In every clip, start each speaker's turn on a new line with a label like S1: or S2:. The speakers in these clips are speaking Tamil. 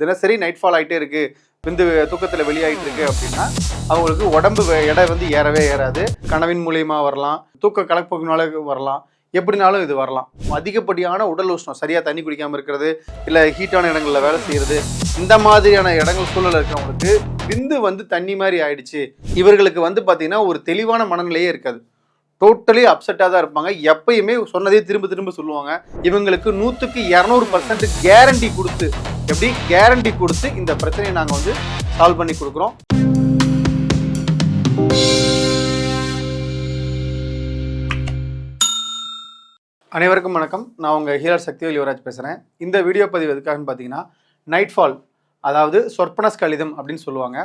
S1: தினசரி நைட் ஃபால் ஆகிட்டே இருக்கு, விந்து தூக்கத்தில் வெளியாகிட்டு இருக்கு அப்படின்னா அவங்களுக்கு உடம்பு எடை வந்து ஏறவே ஏறாது. கனவின் மூலியமா வரலாம், தூக்க கலப்போக்கினால வரலாம், எப்படினாலும் இது வரலாம். அதிகப்படியான உடல் உஷ்ணம், சரியா தண்ணி குடிக்காமல் இருக்கிறது, இல்லை ஹீட்டான இடங்களில் வேலை செய்யறது, இந்த மாதிரியான இடங்கள் சூழல் இருக்கிறவங்களுக்கு விந்து வந்து தண்ணி மாதிரி ஆயிடுச்சு. இவர்களுக்கு வந்து பார்த்தீங்கன்னா ஒரு தெளிவான மனநிலையே இருக்காது, டோட்டலி அப்செட்டாக தான் இருப்பாங்க. எப்பயுமே சொன்னதே திரும்ப திரும்ப சொல்லுவாங்க. இவங்களுக்கு 100க்கு 200% கேரண்டி கொடுத்து, எப்படி கேரண்டி கொடுத்து இந்த பிரச்சனையை நாங்கள் வந்து சால்வ் பண்ணி கொடுக்குறோம். அனைவருக்கும் வணக்கம். நான் உங்கள் ஹீலர் சக்திவேல் யுவராஜ் பேசுகிறேன். இந்த வீடியோ பதிவு எதுக்காகன்னு பார்த்தீங்கன்னா, நைட் ஃபால், அதாவது சொற்பனஸ் கழிதம் அப்படின்னு சொல்லுவாங்க.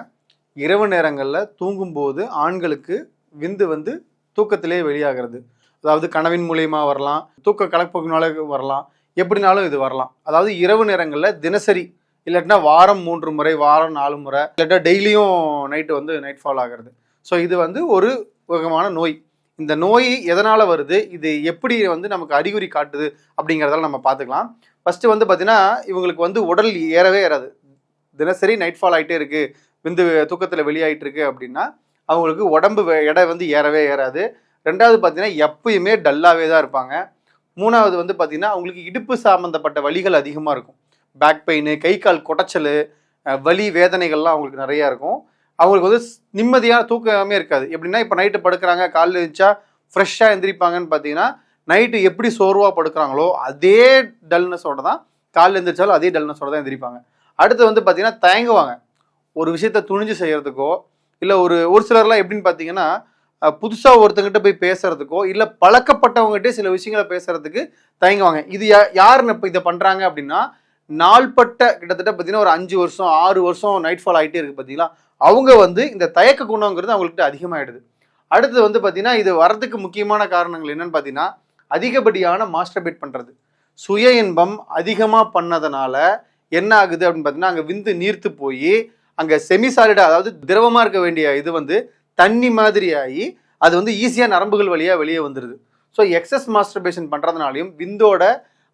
S1: இரவு நேரங்களில் தூங்கும்போது ஆண்களுக்கு விந்து வந்து தூக்கத்திலே வெளியாகிறது. அதாவது கனவின் மூலியமாக வரலாம், தூக்க கலப்போக்கினால வரலாம், எப்படினாலும் இது வரலாம். அதாவது இரவு நேரங்களில் தினசரி, இல்லாட்டினா வாரம் 3 முறை, வாரம் 4 முறை, இல்லாட்டா டெய்லியும் நைட்டு வந்து நைட் ஃபால் ஆகிறது. ஸோ இது வந்து ஒரு விதமான நோய். இந்த நோய் எதனால் வருது, இது எப்படி வந்து நமக்கு அறிகுறி காட்டுது அப்படிங்கிறதால நம்ம பார்த்துக்கலாம். ஃபஸ்ட்டு வந்து பார்த்தீங்கன்னா, இவங்களுக்கு வந்து உடல் ஏறவே ஏறாது. தினசரி நைட் ஃபால் ஆகிட்டே இருக்குது, விந்து தூக்கத்தில் வெளியாகிட்டு இருக்கு அப்படின்னா அவங்களுக்கு உடம்பு எடை வந்து ஏறவே ஏறாது. ரெண்டாவது பார்த்தீங்கன்னா எப்பயுமே டல்லாகவே தான் இருப்பாங்க. மூணாவது வந்து பார்த்தீங்கன்னா அவங்களுக்கு இடுப்பு சம்மந்தப்பட்ட வலிகள் அதிகமாக இருக்கும். பேக் பெயின், கை கால் குடைச்சல், வலி வேதனைகள்லாம் அவங்களுக்கு நிறையா இருக்கும். அவங்களுக்கு வந்து நிம்மதியான தூக்கமே இருக்காது. எப்படின்னா இப்போ நைட்டு படுக்கிறாங்க, காலையில் எழுந்திரிச்சா ஃப்ரெஷ்ஷாக எந்திரிப்பாங்கன்னு பார்த்தீங்கன்னா, நைட்டு எப்படி சோர்வாக படுக்கிறாங்களோ அதே டல்னஸோடு தான் காலையில் எழுந்திரிச்சாலும் அதே டல்னஸோடு தான் எந்திரிப்பாங்க. அடுத்து வந்து பார்த்தீங்கன்னா தயங்குவாங்க ஒரு விஷயத்த துணிஞ்சு செய்கிறதுக்கோ, இல்லை ஒரு சிலர்லாம் எப்படின்னு பார்த்தீங்கன்னா, புதுசாக ஒருத்தங்கிட்ட போய் பேசுறதுக்கோ, இல்லை பழக்கப்பட்டவங்ககிட்டே சில விஷயங்களை பேசுறதுக்கு தயங்குவாங்க. இது யாருன்னு இப்போ இதை பண்ணுறாங்க அப்படின்னா, நாள்பட்ட கிட்டத்தட்ட பார்த்தீங்கன்னா ஒரு 5 வருஷம் 6 வருஷம் நைட் ஃபால் ஆகிட்டே இருக்குது பார்த்தீங்களா, அவங்க வந்து இந்த தயக்க குணங்கிறது அவங்கள்ட்ட அதிகமாகிடுது. அடுத்து வந்து பார்த்தீங்கன்னா, இது வரதுக்கு முக்கியமான காரணங்கள் என்னன்னு பார்த்தீங்கன்னா, அதிகப்படியான மாஸ்டர்பேட் பண்ணுறது, சுய இன்பம் அதிகமாக பண்ணதுனால என்ன ஆகுது அப்படின்னு பார்த்தீங்கன்னா, அங்கே விந்து நீர்த்து போய் அங்கே செமிசாலிடாக, அதாவது திரவமாக இருக்க வேண்டிய இது வந்து தண்ணி மாதிரி ஆகி அது வந்து ஈஸியாக நரம்புகள் வழியாக வெளியே வந்துடுது. ஸோ எக்ஸஸ் மாஸ்டர்பேஷன் பண்ணுறதுனாலையும் விந்தோட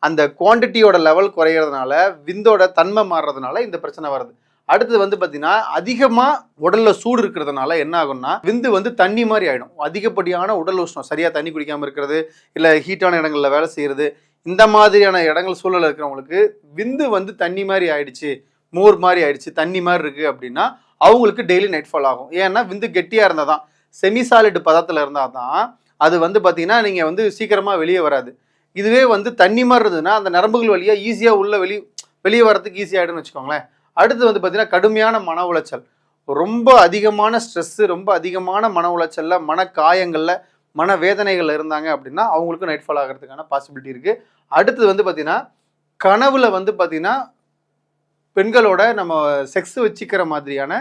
S1: அந்த குவான்டிட்டியோட லெவல் குறையிறதுனால, விந்தோட தன்மை மாறுறதுனால இந்த பிரச்சனை வருது. அடுத்தது வந்து பார்த்தீங்கன்னா, அதிகமாக உடலில் சூடு இருக்கிறதுனால என்ன ஆகும்னா, விந்து வந்து தண்ணி மாதிரி ஆகிடும். அதிகப்படியான உடல் உஷ்ணம், சரியாக தண்ணி குடிக்காமல் இருக்கிறது, இல்லை ஹீட்டான இடங்களில் வேலை செய்கிறது, இந்த மாதிரியான இடங்கள் சூழல் இருக்கிறவங்களுக்கு விந்து வந்து தண்ணி மாதிரி ஆயிடுச்சு, மோர் மாதிரி ஆயிடுச்சு, தண்ணி மாதிரி இருக்குது அப்படின்னா அவங்களுக்கு டெய்லி நைட் ஃபால் ஆகும். ஏன்னா விந்து கெட்டியாக இருந்தால் தான், செமிசாலிட் பதத்தில் இருந்தால் தான் அது வந்து பார்த்தீங்கன்னா நீங்கள் வந்து சீக்கிரமாக வெளியே வராது. இதுவே வந்து தண்ணி மாதிரி இருந்ததுன்னா அந்த நரம்புகள் வழியாக ஈஸியாக உள்ள வெளியே வரதுக்கு ஈஸியாகிடும்னு வச்சுக்கோங்களேன். அடுத்து வந்து பார்த்தீங்கன்னா கடுமையான மன உளைச்சல், ரொம்ப அதிகமான ஸ்ட்ரெஸ்ஸு, ரொம்ப அதிகமான மன உளைச்சலில், மன காயங்களில், மன வேதனைகள் இருந்தாங்க அப்படின்னா அவங்களுக்கும் நைட் ஃபால் ஆகிறதுக்கான பாசிபிலிட்டி இருக்குது. அடுத்தது வந்து பார்த்தீங்கன்னா கனவுல வந்து பார்த்தீங்கன்னா பெண்களோட நம்ம செக்ஸ் வச்சுக்கிற மாதிரியான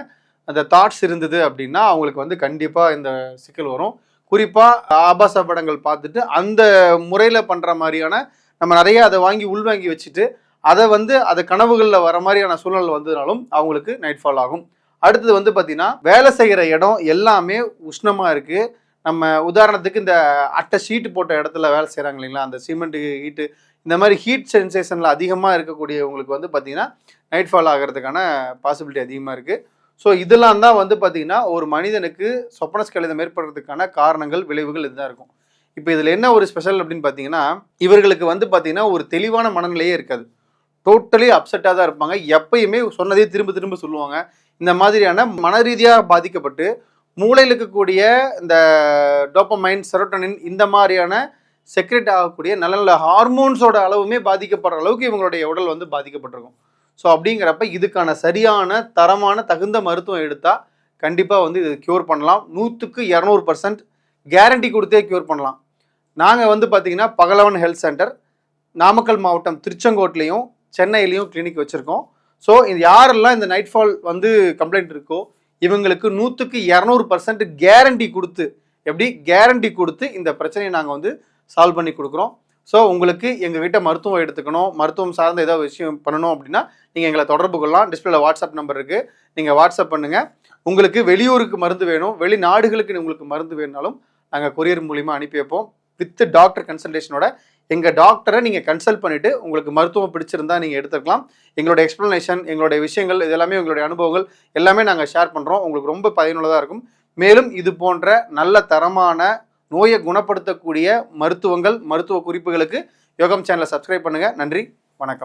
S1: அந்த தாட்ஸ் இருந்தது அப்படின்னா அவங்களுக்கு வந்து கண்டிப்பாக இந்த சிக்கல் வரும். குறிப்பாக ஆபாச படங்கள் பார்த்துட்டு அந்த முறையில் பண்ணுற மாதிரியான, நம்ம நிறைய அதை வாங்கி உள்வாங்கி வச்சுட்டு அதை கனவுகளில் வர மாதிரியான சூழ்நிலை வந்ததுனாலும் அவங்களுக்கு நைட் ஃபால் ஆகும். அடுத்தது வந்து பார்த்தீங்கன்னா, வேலை செய்கிற இடம் எல்லாமே உஷ்ணமாக இருக்குது. நம்ம உதாரணத்துக்கு இந்த அட்டை ஷீட்டு போட்ட இடத்துல வேலை செய்கிறாங்க இல்லைங்களா, அந்த சிமெண்ட் ஹீட்டு, இந்த மாதிரி ஹீட் சென்சேஷனில் அதிகமாக இருக்கக்கூடியவங்களுக்கு வந்து பார்த்திங்கன்னா நைட் ஃபால் ஆகிறதுக்கான பாசிபிலிட்டி அதிகமாக இருக்குது. ஸோ இதெல்லாம் தான் வந்து பார்த்திங்கன்னா ஒரு மனிதனுக்கு சொப்பனஸ் கழிதம் ஏற்படுறதுக்கான காரணங்கள், விளைவுகள் இதுதான் இருக்கும். இப்போ இதில் என்ன ஒரு ஸ்பெஷல் அப்படின்னு பார்த்தீங்கன்னா, இவர்களுக்கு வந்து பார்த்திங்கன்னா ஒரு தெளிவான மனநிலையே இருக்காது, டோட்டலி அப்செட்டாக தான் இருப்பாங்க. எப்பயுமே சொன்னதே திரும்ப திரும்ப சொல்லுவாங்க. இந்த மாதிரியான மன ரீதியாக பாதிக்கப்பட்டு மூளையில் இருக்கக்கூடிய இந்த டோபமைன், செரோட்டோனின், இந்த மாதிரியான செக்ரெட் ஆகக்கூடிய நல்ல நல்ல ஹார்மோன்ஸோட அளவுமே பாதிக்கப்படுற அளவுக்கு இவங்களுடைய உடல் வந்து பாதிக்கப்பட்டிருக்கும். ஸோ அப்படிங்கிறப்ப இதுக்கான சரியான தரமான தகுந்த மருத்துவம் எடுத்தால் கண்டிப்பாக வந்து இது க்யூர் பண்ணலாம். 100க்கு 200% கேரண்டி கொடுத்தே க்யூர் பண்ணலாம். நாங்கள் வந்து பார்த்திங்கன்னா பகலவன் ஹெல்த் சென்டர், நாமக்கல் மாவட்டம் திருச்செங்கோட்லேயும் சென்னையிலையும் கிளினிக் வச்சுருக்கோம். ஸோ இது யாரெல்லாம் இந்த நைட் ஃபால் வந்து கம்ப்ளைண்ட் இருக்கோ இவங்களுக்கு 100க்கு 200% கேரண்டி கொடுத்து, எப்படி கேரண்டி கொடுத்து இந்த பிரச்சனையை நாங்கள் வந்து சால்வ் பண்ணி கொடுக்குறோம். ஸோ உங்களுக்கு எங்ககிட்ட மருத்துவம் எடுத்துக்கணும், மருத்துவம் சார்ந்த ஏதாவது விஷயம் பண்ணணும் அப்படின்னா நீங்கள் எங்களை தொடர்பு கொள்ளலாம். டிஸ்பிளேல வாட்ஸ்அப் நம்பர் இருக்குது, நீங்கள் வாட்ஸ்அப் பண்ணுங்கள். உங்களுக்கு வெளியூருக்கு மருந்து வேணும், வெளிநாடுகளுக்கு உங்களுக்கு மருந்து வேணுனாலும் நாங்கள் கொரியர் மூலிமா அனுப்பி வைப்போம். வித் டாக்டர் கன்சல்டேஷனோட எங்கள் டாக்டரை நீங்கள் கன்சல்ட் பண்ணிவிட்டு உங்களுக்கு மருத்துவம் பிடிச்சிருந்தா நீங்கள் எடுத்துக்கலாம். எங்களோட எக்ஸ்ப்ளனேஷன், எங்களுடைய விஷயங்கள், இது எல்லாமே உங்களுடைய அனுபவங்கள் எல்லாமே நாங்கள் ஷேர் பண்ணுறோம். உங்களுக்கு ரொம்ப பயனுள்ளதாக இருக்கும். மேலும் இது போன்ற நல்ல தரமான நோயை குணப்படுத்தக்கூடிய மருத்துவ குறிப்புகளுக்கு யோகம் சேனலை சப்ஸ்கிரைப் பண்ணுங்கள். நன்றி, வணக்கம்.